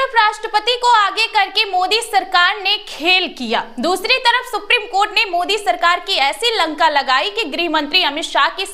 तरफ राष्ट्रपति को आगे करके मोदी सरकार ने खेल किया, दूसरी तरफ सुप्रीम कोर्ट ने मोदी सरकार की ऐसी लंका लगाई कि गृह मंत्री अमित शाह की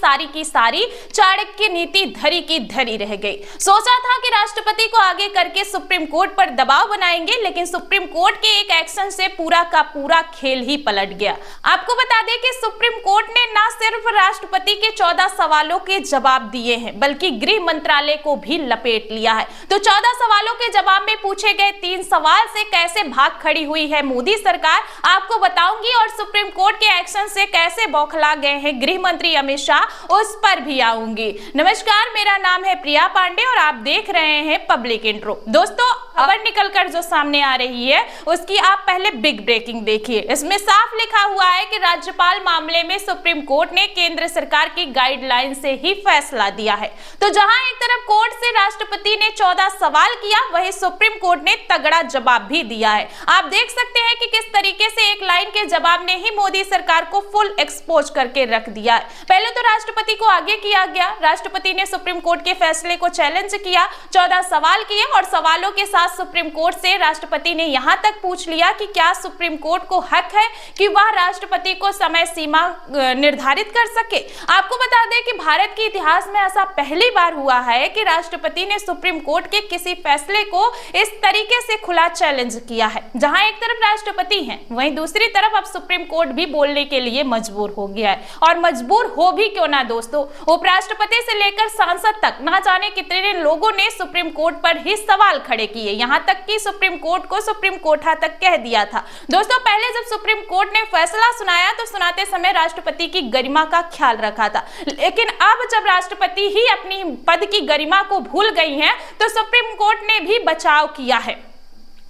सारी चाणक्य नीति धरी की धरी रह गई। सोचा था कि राष्ट्रपति को आगे करके सुप्रीम कोर्ट पर दबाव बनाएंगे, लेकिन सुप्रीम कोर्ट के एक एक्शन से पूरा का पूरा खेल ही पलट गया। आपको बता दें कि सुप्रीम कोर्ट ने न सिर्फ राष्ट्रपति के 14 सवालों के जवाब दिए हैं, बल्कि गृह मंत्रालय को भी लपेट लिया है। तो 14 सवालों के जवाब में पूछे गए 3 सवाल से कैसे भाग खड़ी हुई है मोदी सरकार, आपको बताऊंगी, और सुप्रीम कोर्ट के एक्शन से कैसे बौखला गए हैं गृह मंत्री अमित शाह, उस पर भी आऊंगी। नमस्कार, मेरा नाम है प्रिया पांडे और आप देख रहे हैं पब्लिक इंट्रो। दोस्तों, खबर निकलकर जो सामने आ रही है उसकी आप पहले बिग ब्रेकिंग देखिए। इसमें साफ लिखा हुआ है कि राज्यपाल मामले में सुप्रीम कोर्ट ने केंद्र सरकार की गाइडलाइन से ही फैसला दिया है। तो जहां एक तरफ कोर्ट से राष्ट्रपति ने 14 सवाल किया, वहीं सुप्रीम कोर्ट ने तगड़ा जवाब भी दिया है। आप देख सकते हैं कि किस तरीके से एक लाइन के जवाब ने ही मोदी सरकार को फुल एक्सपोज करके रख दिया है। पहले तो राष्ट्रपति को आगे किया गया, राष्ट्रपति ने सुप्रीम कोर्ट के फैसले को चैलेंज किया, 14 सवाल किए और सवालों के साथ सुप्रीम कोर्ट से राष्ट्रपति ने यहां तक पूछ लिया कि क्या सुप्रीम कोर्ट को हक है कि वह राष्ट्रपति को समय सीमा निर्धारित कर सके। आपको बता दें कि भारत के इतिहास में ऐसा पहली बार हुआ है कि राष्ट्रपति ने सुप्रीम कोर्ट के किसी फैसले को इस तरीके से खुला चैलेंज किया है। जहां एक तरफ राष्ट्रपति हैं, वहीं दूसरी तरफ अब सुप्रीम कोर्ट भी बोलने के लिए मजबूर हो गया है। और मजबूर हो भी क्यों ना दोस्तों, उपराष्ट्रपति से लेकर सांसद तक ना जाने कितने लोगों ने सुप्रीम कोर्ट पर ही सवाल खड़े किए, यहां तक कि सुप्रीम कोर्ट को सुप्रीम कोठा तक कह दिया था। दोस्तों, पहले जब सुप्रीम कोर्ट ने फैसला सुनाया तो सुनाते समय राष्ट्रपति की गरिमा का ख्याल रखा था, लेकिन अब जब राष्ट्रपति ही अपनी पद की गरिमा को भूल गई हैं, तो सुप्रीम कोर्ट ने भी बचाव किया है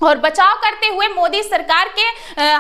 और बचाव करते हुए मोदी सरकार के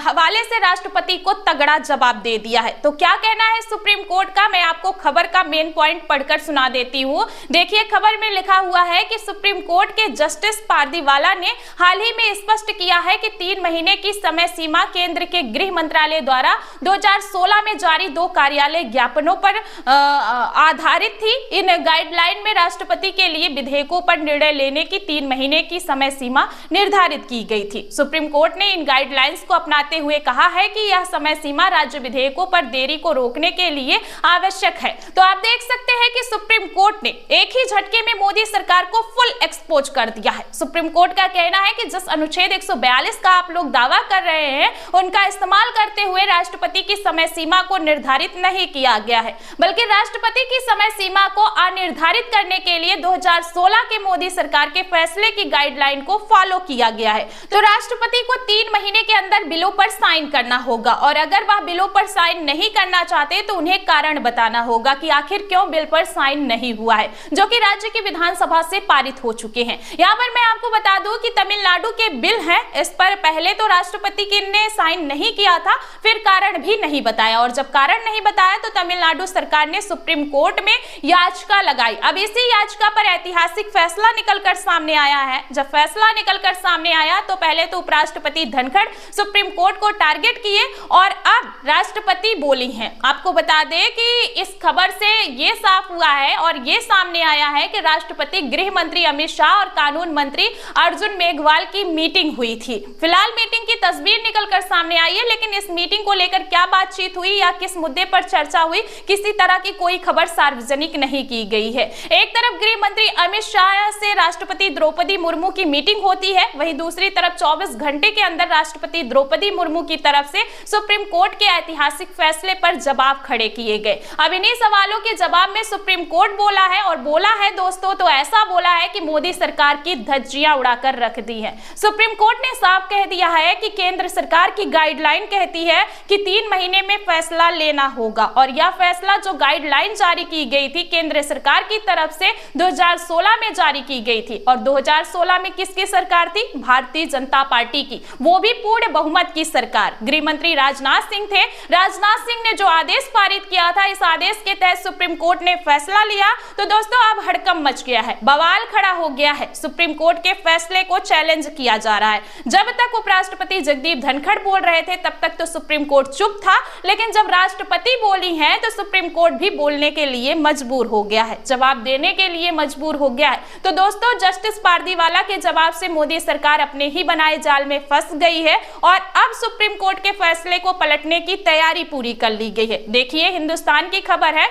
हवाले से राष्ट्रपति को तगड़ा जवाब दे दिया है। तो क्या कहना है सुप्रीम कोर्ट का, मैं आपको खबर का मेन पॉइंट पढ़कर सुना देती हूँ। देखिए, खबर में लिखा हुआ है कि सुप्रीम कोर्ट के जस्टिस पारदीवाला ने हाल ही में स्पष्ट किया है कि 3 महीने की समय सीमा केंद्र के गृह मंत्रालय द्वारा 2016 में जारी 2 कार्यालय ज्ञापनों पर आधारित थी। इन गाइडलाइन में राष्ट्रपति के लिए विधेयकों पर निर्णय लेने की 3 महीने की समय सीमा निर्धारित की गई थी। सुप्रीम कोर्ट ने इन गाइडलाइंस को अपनाते हुए कहा है कि यह समय सीमा राज्य विधेयकों पर देरी को रोकने के लिए आवश्यक है। तो आप देख सकते हैं कि सुप्रीम कोर्ट ने एक ही झटके में मोदी सरकार को फुल एक्सपोज कर दिया है। सुप्रीम कोर्ट का कहना है कि जिस अनुच्छेद 142 का आप लोग दावा कर रहे हैं, उनका इस्तेमाल करते हुए राष्ट्रपति की समय सीमा को निर्धारित नहीं किया गया है, बल्कि राष्ट्रपति की समय सीमा को अनिर्धारित करने के लिए 2016 के मोदी सरकार के फैसले की गाइडलाइन को फॉलो किया गया है। तो राष्ट्रपति को 3 महीने के अंदर बिलों पर साइन करना होगा, और अगर वह बिलों पर साइन नहीं करना चाहते तो उन्हें कारण बताना होगा कि आखिर क्यों बिल पर साइन नहीं हुआ है, जो कि राज्य की विधानसभा से पारित हो चुके हैं। यहाँ पर मैं आपको बता दूं कि तमिलनाडु के बिल हैं, इस पर पहले तो राष्ट्रपति ने साइन नहीं किया था, फिर कारण भी नहीं बताया, और जब कारण नहीं बताया तो तमिलनाडु सरकार ने सुप्रीम कोर्ट में याचिका लगाई। अब इसी याचिका पर ऐतिहासिक फैसला निकलकर सामने आया है। जब फैसला निकलकर सामने आया तो पहले तो उपराष्ट्रपति धनखड़ सुप्रीम कोर्ट को टारगेट किए और अब राष्ट्रपति बोली हैं। आपको बता दें कि इस खबर से ये साफ हुआ है और ये सामने आया है कि राष्ट्रपति, गृह मंत्री अमित शाह और कानून मंत्री अर्जुन मेघवाल की मीटिंग हुई थी। फिलहाल मीटिंग की तस्वीर निकलकर सामने आई है, लेकिन इस मीटिंग को लेकर क्या बातचीत हुई या किस मुद्दे पर चर्चा हुई, किसी तरह की कोई खबर सार्वजनिक नहीं की गई है। एक तरफ गृह मंत्री अमित शाह से राष्ट्रपति द्रौपदी मुर्मू की मीटिंग होती है, वहीं दूसरी तरफ 24 घंटे के अंदर राष्ट्रपति द्रौपदी मुर्मू की तरफ से सुप्रीम कोर्ट के ऐतिहासिक फैसले पर जवाब खड़े किए गए। अब इन्हीं सवालों के जवाब में सुप्रीम कोर्ट बोला है, और बोला है दोस्तों तो ऐसा बोला है कि मोदी सरकार की धज्जियां उड़ाकर रख दी है। सुप्रीम कोर्ट ने साफ कह दिया है कि केंद्र सरकार की गाइडलाइन कहती है कि 3 महीने में फैसला लेना होगा, और यह फैसला जो गाइडलाइन जारी की गई थी केंद्र सरकार की तरफ से 2016 में जारी की गई थी। और 2016 में किसकी सरकार थी? भारतीय भारतीय जनता पार्टी की, वो भी पूर्ण बहुमत की सरकार। गृह मंत्री राजनाथ सिंह थे। राजनाथ सिंह ने जो आदेश पारित किया था, इस आदेश के तहत सुप्रीम कोर्ट ने फैसला लिया तो दोस्तों अब हड़कंप मच गया है, बवाल खड़ा हो गया है। सुप्रीम कोर्ट के फैसले को चैलेंज किया जा रहा है। जब तक उपराष्ट्रपति जगदीप धनखड़ बोल रहे थे तब तक तो सुप्रीम कोर्ट चुप था, लेकिन जब राष्ट्रपति बोली हैं तो सुप्रीम कोर्ट भी बोलने के लिए मजबूर हो गया है, जवाब देने के लिए मजबूर हो गया है। तो दोस्तों जस्टिस पारदीवाला के जवाब से मोदी सरकार अपने ही बनाए जाल में फंस गई है और अब सुप्रीम कोर्ट के फैसले को पलटने की तैयारी पूरी कर ली गई है। देखिए हिंदुस्तान की खबर है,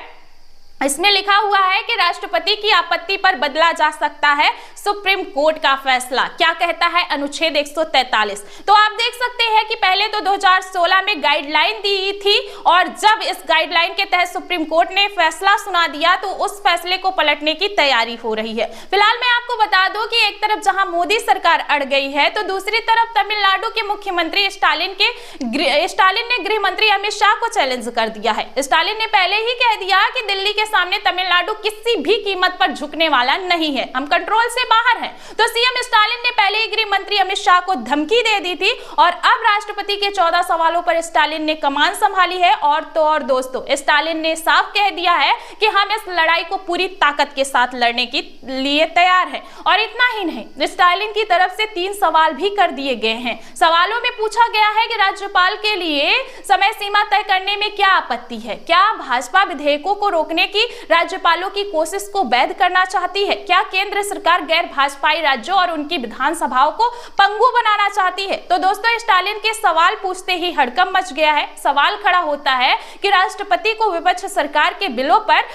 इसमें लिखा हुआ है कि राष्ट्रपति की आपत्ति पर बदला जा सकता है सुप्रीम कोर्ट का फैसला। क्या कहता है अनुच्छेद 143? तो आप देख सकते हैं कि पहले तो 2016 में गाइडलाइन दी थी और जब इस गाइडलाइन के तहत सुप्रीम कोर्ट ने फैसला सुना दिया तो उस फैसले को पलटने की तैयारी हो रही है। फिलहाल मैं आपको बता दूं कि एक तरफ जहां मोदी सरकार अड़ गई है तो दूसरी तरफ तमिलनाडु के मुख्यमंत्री स्टालिन ने गृह मंत्री अमित शाह को चैलेंज कर दिया है। स्टालिन ने पहले ही कह दिया कि दिल्ली के सामने तमिलनाडु किसी भी कीमत पर झुकने वाला नहीं है, हम कंट्रोल से बाहर हैं। तो सीएम स्टालिन ने पहले ही गृह मंत्री अमित शाह को धमकी दे दी थी और अब राष्ट्रपति के 14 सवालों पर स्टालिन ने कमान संभाली है। और तो और दोस्तों स्टालिन ने साफ कह दिया है कि हम इस लड़ाई को पूरी ताकत के साथ लड़ने के लिए तैयार हैं। और इतना ही नहीं, स्टालिन की तरफ से 3 सवाल भी कर दिए गए हैं। सवालों में पूछा गया है कि राज्यपाल के लिए समय सीमा तय करने में क्या आपत्ति है, क्या भाजपा विधेयकों को रोकने की राज्यपालों की कोशिश को वैध करना चाहती है, क्या केंद्र सरकार गैर भाजपाई राज्यों और उनकी विधानसभाओं को पंगु बनाना चाहती है। तो दोस्तों स्टालिन के सवाल पूछते ही हड़कंप मच गया है। सवाल खड़ा होता है कि राष्ट्रपति को विपक्ष सरकार के बिलों पर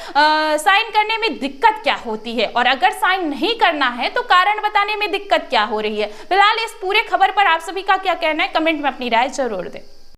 साइन करने में दिक्कत क्या होती है और अगर साइन नहीं करना है तो कारण बताने में दिक्कत क्या हो रही है। फिलहाल इस पूरे खबर पर आप सभी का क्या कहना है, कमेंट में अपनी राय जरूर दें।